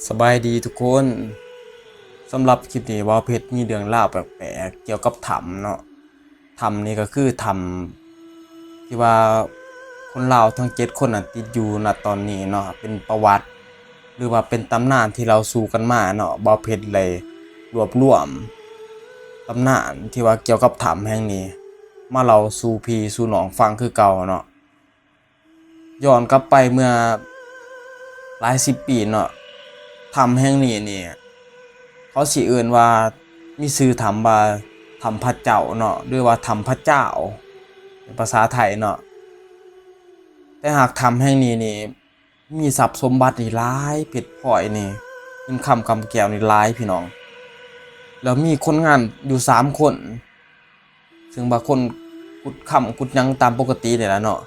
สบายดีทุกคนสำหรับคลิปนี้ว่าเพชรมีเรื่องเล่าแปลกๆเกี่ยวกับถ้ำเนาะถ้ำนี่ก็คือถ้ำที่ว่าคนลาวทั้ง7 คนติดอยู่ณตอนนี้เนาะเป็นประวัติหรือว่าเป็นตำนานที่เราสู่กันมาเนาะบ่เพชรเลยรวบรวมตำนานที่ว่าเกี่ยวกับถ้ำแห่งนี้มาเราสู่พี่สู่น้องฟังคือเก่าเนาะย้อนกลับไปเมื่อหลายสิบปีเนาะถ้ำแห่งนี้นี่ เขาสิเอื่นว่ามีชื่อถ้ำว่าถ้ำพระเจ้าเนาะหรือว่าถ้ำพระเจ้าในภาษาไทยเนาะแต่หากถ้ำแห่งนี้นี่มีทรัพย์สมบัตินี่หลายเพชรพลอยนี่เงินคำแก้วนี่หลายพี่น้องแล้วมีคนงานอยู่3 คนซึ่งบางคนขุดขุดหยังตามปกตินี่แหละเนาะ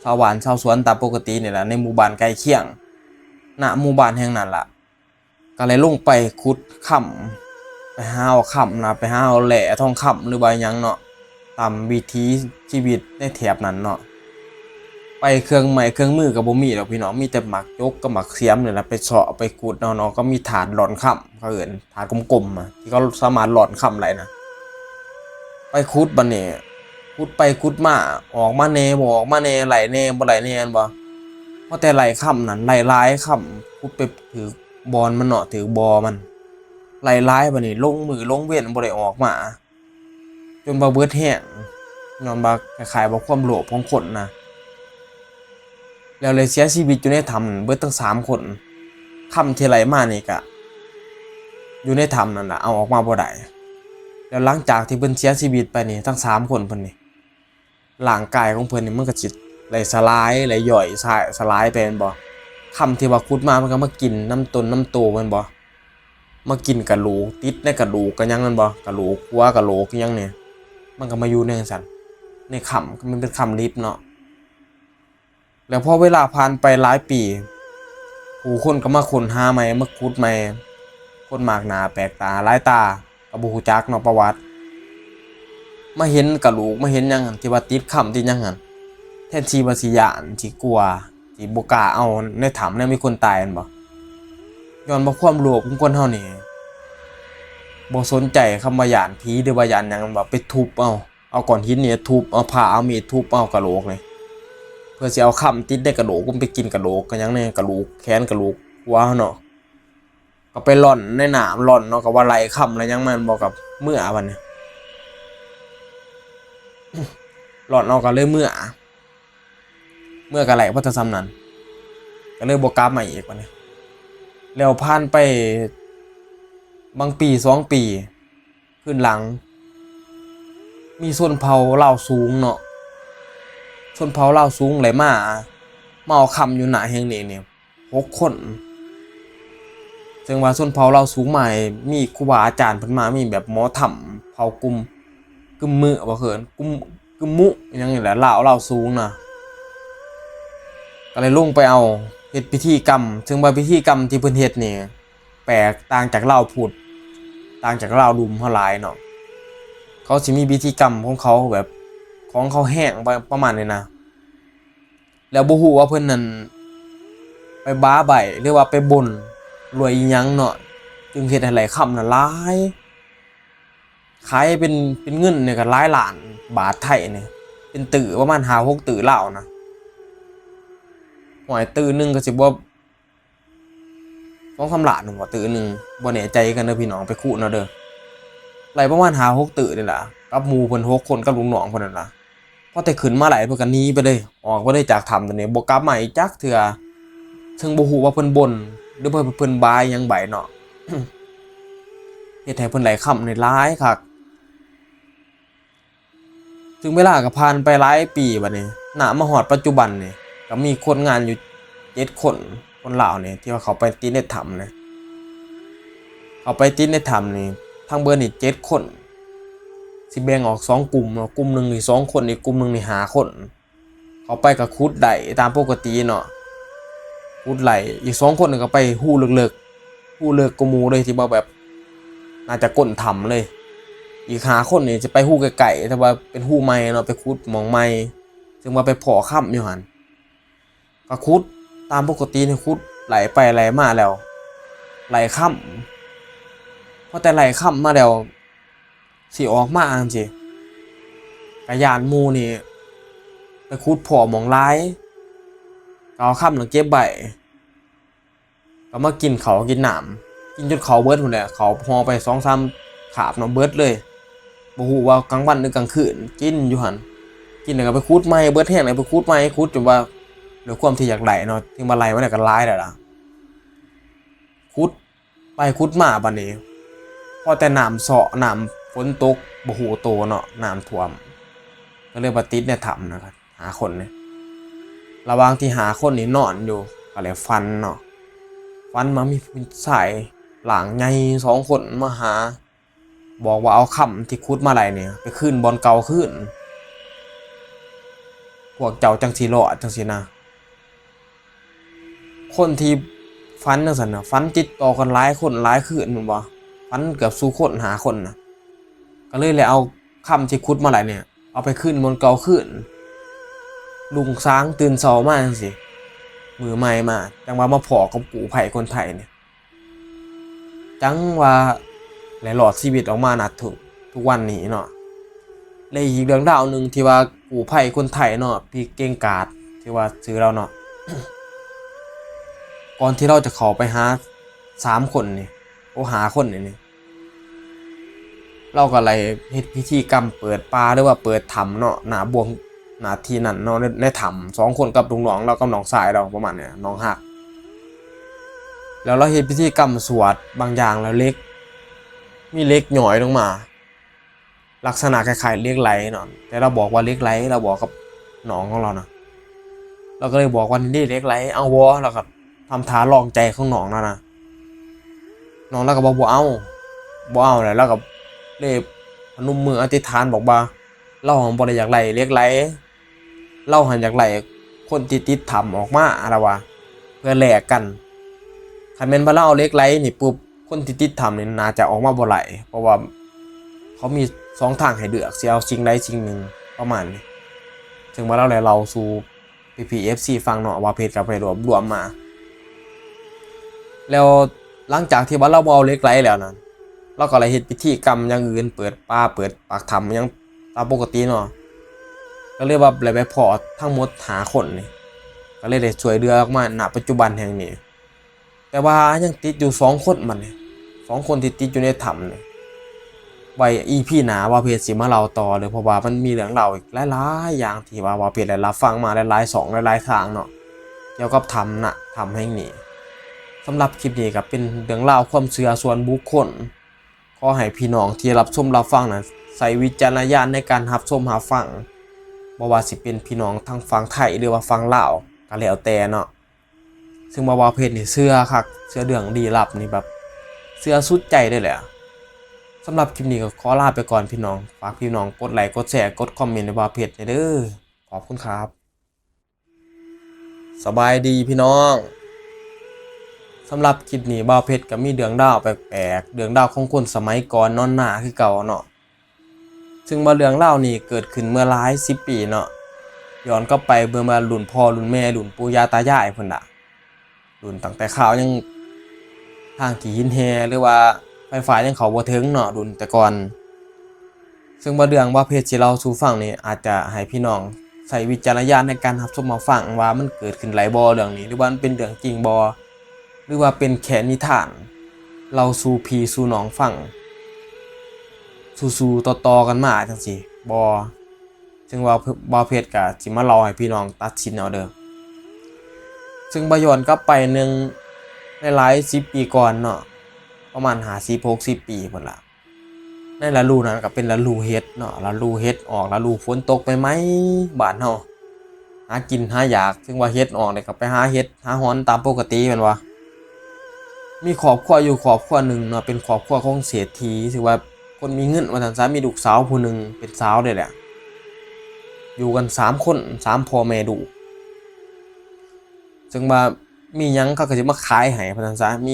ชาวบ้านชาวสวนตามปกตินี่แหละในหมู่บ้านใกล้เคียงณหมู่บ้านแห่งนั้นล่ะก็เลยลงไปขุดไปหาเอานะไปหาเอาแหล่ทองคำหรือว่าหยังเนาะตามวิถีชีวิตในแถบนั้นเนาะไปเครื่องไม้เครื่องมือกับบ่มีดอกพี่น้องมีแต่หมักยกกับหมักเสียมนี่แหละไปเฉาะไปขุดเนาะก็มีถาดหลอนค่ำเขาเอิ้นถาดกลมๆที่เขาสามารถหลอนค่ำไหลนะไปขุดบัดนี้ขุดไปขุดมาออกมาแน่บ่ออกมาแน่ไหลแน่บ่ไหลแน่บ่เพราะแต่ไหลค่ำนั้นไหลหลายค่ำขุดไปถือบอนมันเนาะถือบอมันไหลหลายบัดนี้ลงมือลงเว้นบ่ได้ออกมาจนบ่เบิดแห้งย้อนบ่คล้ายๆบ่ความโลภของคนนะแล้วเลยเสียชีวิตอยู่ในถ้ำเบิดทั้ง3 คนค่ำที่ไหลมานี่ก็อยู่ในถ้ำนั่นล่ะเอาออกมาบ่ได้แล้วหลังจากที่เพิ่นเสียชีวิตไปนี่ทั้ง3 คนเพิ่นนี่ร่างกายของเพิ่นนี่มันก็สิไหลสลายไหลย่อยสลายไปแม่นบ่ค่ำที่ว่าขุดมามันก็มากินน้ำต้นน้ำโตแม่นบ่มากินกระโหลกติดในกระดูกกันยังแม่นบ่กระโหลกหัวกระโหลกยังเนี่ยมันก็มาอยู่ในจังซั่นในค่ำมันเป็นค่ำลิบเนาะแล้วพอเวลาผ่านไปหลายปีผู้คนก็มาค้นหาใหม่มาขุดใหม่คนมากหน้าแปลกตาหลายตาก็บ่ฮู้จักเนาะประวัติมาเห็นกระโหลกมาเห็นหยังหั่นที่ว่าติดค่ำติดหยังหั่นแทนที่ว่าสิย้านสิกลัวสิบ่กล้าเอาในถ้ำเนี่ยมีคนตายแม่นบ่ย้อนว่าความโลภของคนเฮานี่บ่สนใจคำว่าย้านผีหรือว่าย้านหยังว่าไปทุบเอาก้อนหินนี่ทุบเอาผ้าเอามีดทุบเอากระโหลกนี่เพื่อสิเอาค่ำติดในกระโหลกมันไปกินกระโหลกก็ยังในกระโหลกแขนกระโหลกหัวเนาะก็ไปร่อนในน้ำร่อนเนาะก็ว่าไหลค่ำแล้วยังมันบ่กับเมื่อบัดนี้ร่อนเอาก็เลยเมื่อก็ไหลเพราะแต่ซ้ำนั้นก็เลยบ่กลับมาอีกบัดนี้แล้วผ่านไปบางปี2 ปีขึ้นหลังมีชนเผ่าลาวสูงเนาะชนเผ่าลาวสูงไหลมาเอาคำอยู่หน้าแห่งนี้เนี่ย6 คนซึ่งว่าชนเผ่าลาวสูงใหม่มีครูบาอาจารย์เพิ่นมามีแบบหมอถ้ำเผ่ากลุ่มกึมมือบ่เขินกึมมุอหยังนี่แหละลาวสูงน่ะก็เลยลงไปเอาเฮ็ดพิธีกรรมซึ่งว่าพิธีกรรมที่เพิ่นเฮ็ดนี่แปลกต่างจากลาวพุทธต่างจากลาวดุมเฮาหลายเนาะเขาสิมีพิธีกรรมของเขาแบบของเขาแห้งประมาณนี้นะแล้วบ่ฮู้ว่าเพิ่นนั่นไปบ้าใบหรือว่าไปบ่นรวยอีหยังเนาะจึงเฮ็ดให้หลายคำน่ะหลายขายเป็นเงินเนี่ยก็หลายล้านบาทไทยเนี่ยเป็นตื้อประมาณ5-6ตื้อลาวนะหวยตื้อนึงก็สิบ่2-3 ล้านบ่ตื้อนึงบ่แน่ใจกันเด้อพี่น้องไปคูเนาะเด้อไหลประมาณ5-6ตื้อนี่ล่ะกับหมู่เพิ่น6 คนกับลุงน้องเพิ่นนั่นล่ะพอแต่ขึ้นมาไหลเพิ่นก็หนีไปเลยออกบ่ได้จากถ้ำตัวนี้บ่กลับมาอีกจักเทื่อซึ่งบ่ฮู้ว่าเพิ่นบ่นหรือเพิ่นบายหยังใบเนาะ เฮ็ดให้เพิ่นไหลค่ำนี่หลายคักซึ่งเวลาก็ผ่านไปหลายปีบัดนี้ณมาฮอดปัจจุบันนี่ก็มีคนงานอยู่7 คนคนลาวนี่ที่ว่าเขาไปติดในถ้ำนี่เขาไปติดในถ้ำนี่ทั้งเบิดนี่7 คนสิแบ่งออก2 กลุ่มเนาะกลุ่มหนึงนี่2 คนอีกกลุ่มหนึงนี่5 คนเขาไปก็ขุดได้ตามปกติเนาะขุดไหลอีก2 คนนึงก็ไปฮู้ลึกๆฮู้ลึกกว่าหมู่เลยที่ว่าแบบน่าจะก้นถ้ำเลยอีก5 คนนี่จะไปฮู้ไกลๆแต่ว่าเป็นฮู้ใหม่เนาะไปขุดหม่องใหม่ซึ่งว่าไปพ้อค่ำอยู่หั่นก็ขุดตามปกตินี่ขุดไหลไปไหลมาแล้ว ไหลค่ำพอแต่ไหลค่ำมาแล้วสิออกมาจังซี่กะย้านหมู่นี่ไปขุดพ่อหม้องหลายก็เอาค่ำนั้นเก็บไว้ก็มากินข้าวกินน้ำกินจนข้าวเบิดพุ่นแหละข้าวห่อไป2-3คาบเนาะเบิดเลยบ่ฮู้ว่ากลางวันหรือกลางคืนกินอยู่หั่นกินแล้วก็ไปขุดใหม่เบิดแห้งแล้วไปขุดใหม่ขุดจนว่าด้วยความที่อยากไหลเนาะถึงมาไหลมาได้ก็หลายแล้วล่ะขุดไปขุดมาบัดนี้พอแต่น้ำเซาะน้ำฝนตกบ่ฮู้โตเนาะน้ำท่วมก็เลยบ่ติดในถ้ำนะครับหาคนเนี่ยระหว่างที่หาคนนี่นอนอยู่ก็เลยฝันเนาะฝันมามีผู้ชายหลังใหญ่2คนมาหาบอกว่าเอาค่ำที่ขุดมาไหลเนี่ยไปคืนบ่อนเก่าคืนพวกเจ้าจังสิรอดจังสินะคนที่ฝันจังซั่นน่ะฝันติดต่อกันหลายคนหลายคืนแม่นบ่ฝันเกือบสู่คนหาคนน่ะก็เลยเอาค่ำที่ขุดมาไหลเนี่ยเอาไปคืนบ่อนเก่าคืนลุงช้างตื่นเช้ามาจังซี่มือใหม่มาจังว่ามาพ้อกับกูไผคนไทยเนี่ยจังว่าและหลอดชีวิตออกมานะทุกวันนี้เนาะและอีกเรื่องราวหนึ่งที่ว่ากูไผ่คนไทยเนาะพี่เก่งกาจที่ว่าซื้อเราเนาะ ก่อนที่เราจะเข้าไปหา3คนนี่โอหาคนนี่เราก็เลยเฮ็ดพิธีกรรมเปิดป่าหรือว่าเปิดถ้ำเนาะหน้าบวงหน้าที่นั่นเนาะในถ้ำ2คนกับลุงน้องเรากับน้องชายเราประมาณเนี่ยน้องฮักแล้วเราเฮ็ดพิธีกรรมสวดบางอย่างแล้วมีเล็กหน่อยลงมาลักษณะคล้ายๆเล็กไหลเนาะแต่เราบอกว่าเล็กไหลเราบอกกับน้องของเรานะเราก็เลยบอกว่านี่เล็กไหลเอาวอแล้วก็ทำท่าลองใจของน้องนั่นนะน้องแล้วก็บอกบ่เอาเลยแล้วก็เลยพนมมืออธิษฐานบอกว่าเราหันบ่ได้อยากไหลเล็กไหลเราหันอยากไหลคนติดๆทำออกมาอะไรวะเพื่อแลกกันคันแม่นบ่เราเอาเล็กไหลนี่ปุ๊บคนติดๆทำนี่น่าจะออกมาบ่ไหลเพราะว่าเขามี2ทางให้เลือกสิเอาสิ่งใดสิ่งหนึ่งประมาณนี้ซึ่งว่าเราสู่ PPFC ฟังเนาะว่าเพจกับไปรวมมาแล้วหลังจากที่ว่าเราเอาเล็กไหลแล้วนั้นเราก็เลยเฮ็ดพิธีกรรมอย่างอื่นเปิดป่าเปิดปากถ้ำยังตามปกติเนาะก็เลยว่าเลยไปพอทั้งหมดหาคนนี่ก็เลยได้ช่วยเหลือออกมาณปัจจุบันแห่งนี้แต่ว่ายังติดอยู่2คนมันนี่2คนที่ติดอยู่ในถ้ำนี่ไว้ EP หน้าว่าเพจสิมาเล่าต่อเลยเพราะว่ามันมีเรื่องเล่าอีกหลายๆอย่างที่ว่าเพจได้รับฟังมาหลายๆ2หลายๆทางเนาะเกี่ยวกับถ้ำแห่งนี้สำหรับคลิปนี้ก็เป็นเรื่องเล่าความเชื่อส่วนบุคคลขอให้พี่น้องที่รับชมรับฟังนะใส่วิจารณญาณในการรับชมรับฟังบ่ว่าสิเป็นพี่น้องทางฝั่งไทยหรือว่าฝั่งลาวก็แล้วแต่เนาะซึ่งว่าเพจนี่เชื่อคักเชื่อเรื่องลี้ลับนี่แบบเชื่อสุดใจได้แหละสำหรับคลิปนี้ก็ขอลาไปก่อนพี่น้องฝากพี่น้องกดไลค์กดแชร์กดคอมเมนต์ในว่าเพจเด้อขอบคุณครับสบายดีพี่น้องสำหรับคลิปนี้บ่าวเพชรก็มีเรื่องราวแปลกๆเรื่องราวของคนสมัยก่อนนอนหน้าคือเก่าเนาะซึ่งว่าเรื่องราวนี้เกิดขึ้นเมื่อหลาย10 ปีเนาะย้อนกลับไปเมื่อมารุ่นพ่อรุ่นแม่รุ่นปู่ย่าตายายพุ่นน่ะรุ่นตั้งแต่ข่าวยังทางขี่หินแฮหรือว่าไฟฟ้ายังเขาบ่ถึงเนาะรุ่นแต่ก่อนซึ่งว่าเรื่องว่าเพชรสิเล่าสู่ฟังนี่อาจจะให้พี่น้องใช้วิจารณญาณในการรับชมรับฟังว่ามันเกิดขึ้นหลายบ่เรื่องนี้หรือว่ามันเป็นเรื่องจริงบ่หรือว่าเป็นแค่นิทานเราสู่พี่สู่น้องฟังสู่ต่อๆกันมาจังซี่บ่ซึ่งว่าบ่เพชรก็สิมาเล่าให้พี่น้องตัดสินเอาเด้อซึ่งบ่ย้อนกลับไปหนึ่งหลายๆ10 ปีก่อนเนาะประมาณ50-60 ปีพุ่นล่ะในฤดูนั้นก็เป็นฤดูเฮ็ดเนาะฤดูเฮ็ดออกฤดูฝนตกใหม่ๆบ้านเฮาหากินหาอยากซึ่งว่าเฮ็ดออกนี่ก็ไปหาเฮ็ดหาหอนตามปกติแม่นบ่มีครอบครัวอยู่ครอบครัวหนึ่งเนาะเป็นครอบครัวของเศรษฐีถือว่าคนมีเงินว่าซั่นซะมีลูกสาวผู้หนึ่งเป็นสาวด้วยแหละอยู่กัน3 คน3พ่อแม่ลูกซึ่งว่ามีหยังเขาก็สิมาขายให้ว่าซั่นซะมี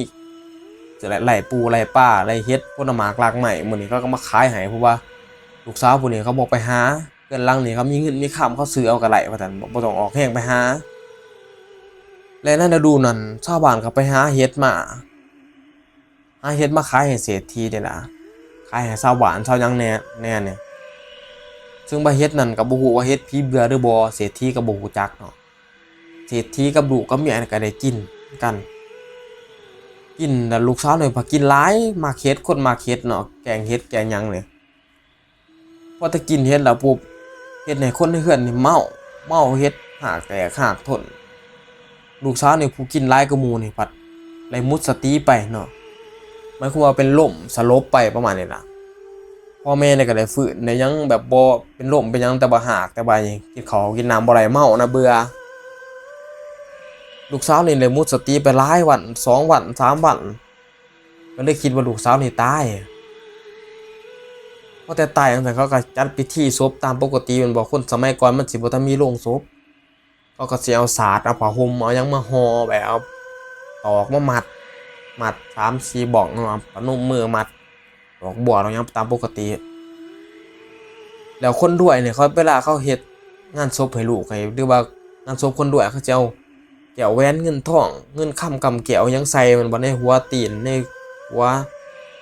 จะไร่ปูไร่ป้าไร่เฮ็ดผลหมากรากไม้มื้อนี้เขาก็มาขายให้เพราะว่าลูกสาวผู้นี้เขาบอกไปหาเงินหลังนี้เขามีเงินมีค่ำเขาซื้อเอาก็ไร่ว่าซั่นบ่ต้องออกแรงไปหาและในฤดูนั้นชาวบ้านก็ไปหาเฮ็ดมา หาเฮ็ดมาขายให้เศรษฐีได้ล่ะขายให้ชาวบ้านชาวหยังแน่เนี่ยซึ่งบ่าเฮ็ดนั่นก็บ่ฮู้ว่าเฮ็ดผีเบื่อหรือบ่เศรษฐีก็บ่ฮู้จักเนาะเศรษฐีกับลูกกับเมียก็ได้กินกันกินแล้วลูกสาวเนี่ยพากินหลายมักเฮ็ดคนมักเฮ็ดเนาะแกงเฮ็ดแกงหยังเลยพอถ้ากินเฮ็ดแล้วปุ๊บเฮ็ดให้คนในเฮือนนี่เมาเฮ็ดหากแตกหากทนลูกสาวนี่ผู้กินหลายกว่าหมู่นี่พัดไล่มุดสติไปเนาะหมายความว่าเป็นลมสลบไปประมาณนี้ล่ะพ่อแม่เนี่ยก็ได้ฟื้นได้ยังแบบบ่เป็นลมเป็นยังแต่บ่หากแต่บ่าหยังกินข้าวกินน้ำบ่ไหลเมานะเบื่อลูกสาวนี่เลยมุดสติไปหลายวัน2 วัน3 วันก็เลยคิดว่าลูกสาวนี่ตายพอแต่ตายจังซั่นเขาก็จัดพิธีศพตามปกติแม่นบ่คนสมัยก่อนมันสิบ่ทันมีโรงศพเขาก็สิเอาสาดเอาผ้าห่มเอาหยังมาห่อแบบเอาตอกมามัด3-4บ้องเนาะพนมมือมัดดอกบัวดอกหยังตามปกติแล้วคนรวยเนี่ยเขาเวลาเขาเฮ็ดงานศพให้ลูกให้หรือว่างานศพคนรวยเขาจะเอาแก้วแหวนเงินทองเงินคำกำแก้วหยังใส่มันบ่ในหัวตีนในหัว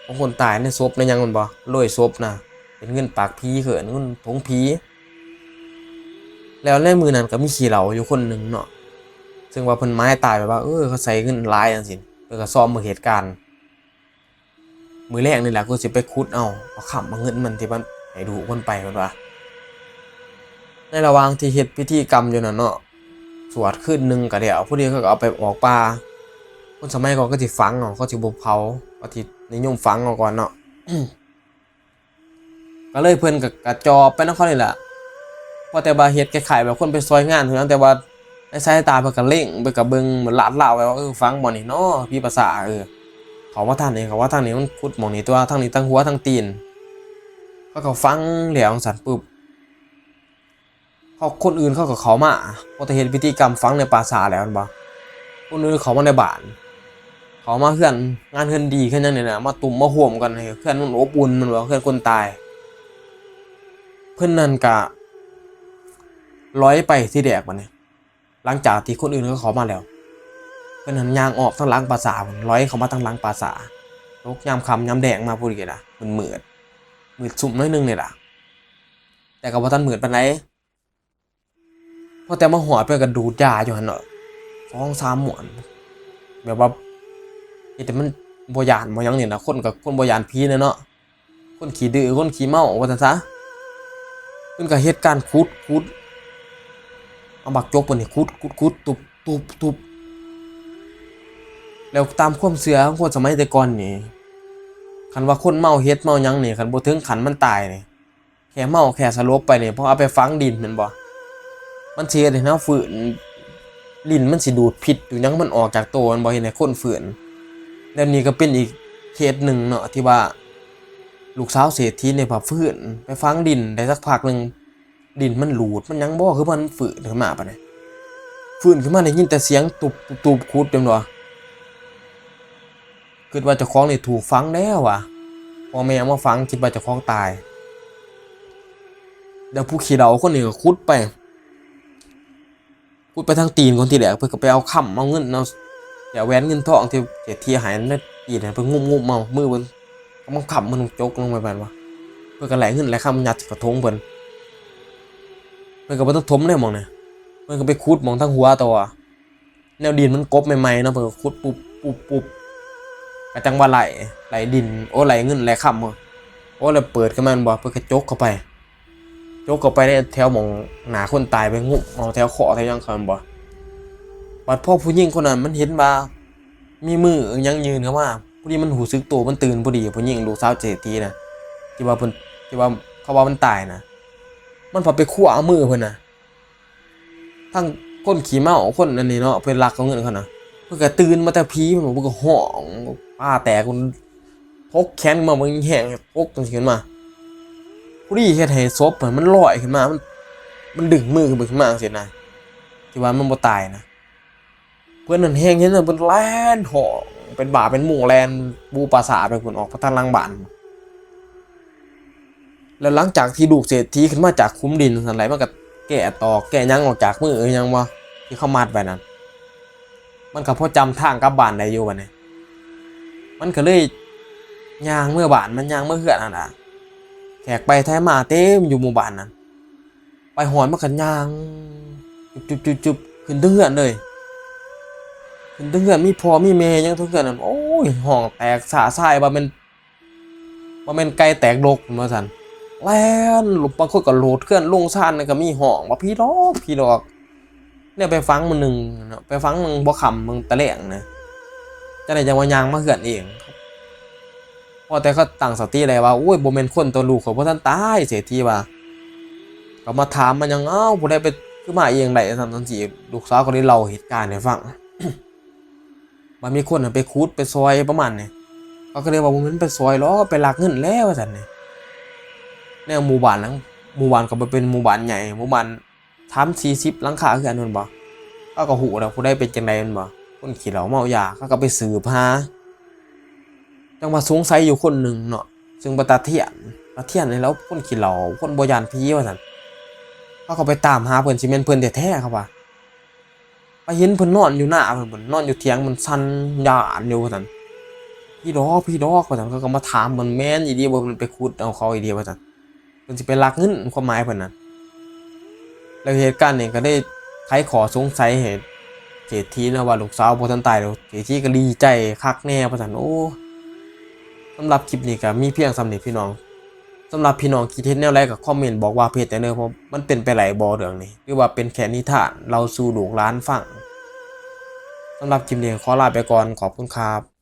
ของคนตายในศพในหยังมันบ่โรยศพนะเป็นเงินปากผีเขินเงินผงผีแล้วในมือนั้นก็มีขี้เหล้าอยู่คนหนึงเนาะซึ่งว่าเพิ่นไม้ตายแบบว่าเขาใส่เงินหลายจังซี่เพิ่นก็ซ้อมมือเหตุการณ์มื้อแรกนี่แหละกูสิไปขุดเอาค้ำเอาเงินมันที่มันให้ดูคนไปเพิ่นว่าในระหว่างที่เฮ็ดพิธีกรรมอยู่นั่นเนาะสวดคืนนึงก็เดี๋ยวผู้เดียวก็เอาไปออกป่าคนสมัยก่อนก็สิฝังเนาะเขาสิบ่เผาก็สินิยมฝังเอาก่อนเนาะ ก็เลยเพิ่นก็กระจอบไปนำเขานี่แหละพอแต่ว่าเฮ็ดคล้ายๆแบบคนไปซอยงานเท่านั้นแต่ว่าในสายตาเพิ่นก็เล็งเพิ่นก็เบิ่งเหมือนลาดเหลาไว้ว่าฟังบ่นี่เนาะพี่ภาษาเขาว่าทางนี้เขาว่าทางนี้มันขุดหม่องนี้ตัวทางนี้ทั้งหัวทั้งตีนเขาก็ฟังแล้วจังซั่นปึ๊บเขาคนอื่นเขาก็เข้ามาพอแต่เฮ็ดพิธีกรรมฝังในปราสาทแล้วแม่นบ่คนอื่นเขามาในบ้านเขามาเฮือนงานเฮือนดีขึ้นจังนี่น่ะมาตุ่มมาร่วมกันให้เฮือนมันอบอุ่นมันว่าเฮือนคนตายเพิ่นนั่นก็ร้อยไปที่แดกบัดนี้หลังจากที่คนอื่นเขาเข้ามาแล้วเพิ่นหันย่างออกทางหลังปราสาทร้อยเข้ามาทางหลังปราสาทตกยามค่ำยามแดงมาพูดอีกล่ะมันมืดซุ่มน้อยนึงนี่ล่ะแต่ก็บ่ทันมืดปานใดพอแต่มาหอดเพิ่นก็ดูดยาอยู่หั่นเนาะ2-3 หมวนแบบว่าเฮ็ดให้มันบ่ย้านบ่หยังนี่นะคนก็คนบ่ย้านผีเนาะคนขี้ดื้อคนขี้เมาว่าซั่นซะเพิ่นก็เฮ็ดการขุดเอาบักจกเพิ่นนี่ขุดตุบแล้วตามความเชื่อของคนสมัยแต่ก่อนนี่คันว่าคนเมาเฮ็ดเมาหยังนี่คันบ่ถึงขั้นมันตายนี่แค่เมาแค่สลบไปนี่พอเอาไปฝังดินแม่นบ่มันสิเฮ็ดให้เราฟื้นลิ้นมันสิดูดพิษอยู่หยังมันออกจากตัวมันบ่เฮ็ดให้คนฟื้นแล้วนี่ก็เป็นอีกเคสหนึ่งเนาะที่ว่าลูกสาวเศรษฐีเนี่ยพอฟื้นไปฝังดินได้สักพักนึงดินมันหลูดมันหยังบ่คือมันฟื้นขึ้นมาปะเนี่ยฟื้นขึ้นมาได้ยินแต่เสียงตุบขุดจังว่าคิดว่าเจ้าของนี่ถูกฝังแล้วว่ะพอแม่มาฝังคิดว่าเจ้าของตายเดี๋ยวผู้ขี้เหล้าคนนี้ก็ขุดไปทางตีนคนที่แรกเพิ่นก็ไปเอาค้ำเอาเงินเอาแหวนเงินทองที่เศรษฐีหายในตีนเพิ่นงุบๆเอามือเพิ่นก็มันค้ำมันจกลงไปแบบว่าเพิ่นก็ไหลเงินไหลค้ำยัดกระทงเพิ่นก็บ่ต้องถมได้หม่องนี่เพิ่นก็ไปขุดหม่องทางหัวตัวแนวดินมันกบใหม่ๆเนาะเพิ่นก็ขุดปุ๊บก็จังว่าไหลดินไหลเงินไหลค้ำแล้วเปิดขึ้นมาบ่เพิ่นก็จกเข้าไปในแถวหม่องหน้าคนตายไปงุบเอาแถวคอแถวหยังคั่นบ่บัดพ่อผู้หญิงคนนั้นมันเห็นว่ามีมือยังยืนเข้ามาผู้นี้มันหูสึกตัวมันตื่นพอดีผู้หญิงลูกสาวเศรษฐีนะที่ว่าเขาว่ามันตายนะมันพอไปคั่วเอามือเพิ่นน่ะทั้งคนขี้เมาคนอันนี้เนาะเพิ่นรักเอาเงินเขาน่ะเพิ่นก็ตื่นมาแต่ผีเพิ่นก็ห้องป้าแตกคนพกแขนมามันแห้งพกจังซี่ขึ้นมาผู้นี้เฮ็ดให้ศพมันลอยขึ้นมามันดึงมือขึ้นมาจังซี่นะที่ว่ามันบ่ตายนะเพื่อนนั่นแห้งเห็นน่ะเพิ่นแล่นหอกเป็นบ่าเป็นหมู่แลนบูปราสาทไปเพิ่นออกพระทางหลังบ้านแล้วหลังจากที่ลูกเศรษฐีขึ้นมาจากคุ้มดินซั่นไหลมันก็แก่ตอกแก่หยังออกจากมือหยังบ่ที่เขามัดไว้นั่นมันก็พอจำทางกลับบ้านได้อยู่บัดนี้มันก็เลย ย่างเมื่อบ้านมันย่างเมื่อเฮือนนั่นน่ะแขกไปแท้มาเต็มอยู่หมู่บ้านนั้นไปหอนมากันย่างจุบขึ้นเฮือนเลยขึ้นเฮือนมีพ่อมีแม่ยังทุกเฮือนนั่นโอ้ยห้องแตกสะสายว่าแม่นไก่แตกดกว่าซั่นแล่นบางคนก็โหลดเคลื่อนลงซ่านนั่นก็มีห้องว่าพี่ดอกเนี่ยไปฟังมื้อหนึงเนาะไปฟังมึงบ่ค่ำมึงตะแลงนะจังได๋จังว่าย่างมาเฮือนเองพอแต่เขาตั้งสติได้ว่าโอ้ยบ่แม่นคนตัวลูกเขาบ่ทันตายเสียทีว่าก็มาถามมันยังอ้าวผู้ใดไปคือมาเองได้ซั่นจังซี่ลูกสาวก็ได้เล่าเหตุการณ์ให้ฟังว่ามีคนน่ะไปขุดไปซอยประมาณนี้เขาก็เลยว่าบ่แม่นไปซอยหรอกไปลักเงินแล้วว่าซั่นนี่แนวหมู่บ้านนั้นหมู่บ้านก็บ่เป็นหมู่บ้านใหญ่หมู่บ้าน30-40หลังคาคือกันแม่นบ่เขาก็ฮู้แล้วผู้ใดเป็นจังได๋แม่นบ่คนขี้เหล้าเมายาเขาก็ไปสืบหา จังว่าสงสัยอยู่คนหนึ่งเนาะซึ่งบ่ตาเทียนนี่แล้วคนขี้เหล้าคนบ่ย้านผีว่าซั่นเขาก็ไปตามหาเพิ่นสิแม่นเพิ่นแท้ๆครับว่าไปเห็นเพิ่นนอนอยู่หน้าเพิ่นนอนอยู่เถียงมันสั่นย้านอยู่ว่าซั่นพี่ดอกว่าซั่นเขาก็มาถามมันแม่นอีหลีบ่เพิ่นไปขุดเอาเขาอีหลีว่าซั่นเพิ่นสิไปลักเงินความหมายเพิ่นน่ะแล้วเหตุการณ์นี้ก็ได้ไขข้อสงสัยให้เศรษฐีนะว่าลูกสาวบ่ทันตายแล้วเศรษฐีก็ดีใจคักแน่ว่าซั่นโอ้สำหรับคลิปนี้ก็มีเพียงส่ำนี้พี่น้อง สำหรับพี่น้องคิดเห็นแนวไรก็คอมเมนต์บอกว่าเพจแต่เนอเพราะมันเป็นไปหลายบอเรื่องนี้หรือว่าเป็นแค่นิทานเราสู่ลูกหลานฟังสำหรับคลิปนี้ขอลาไปก่อนขอบคุณครับ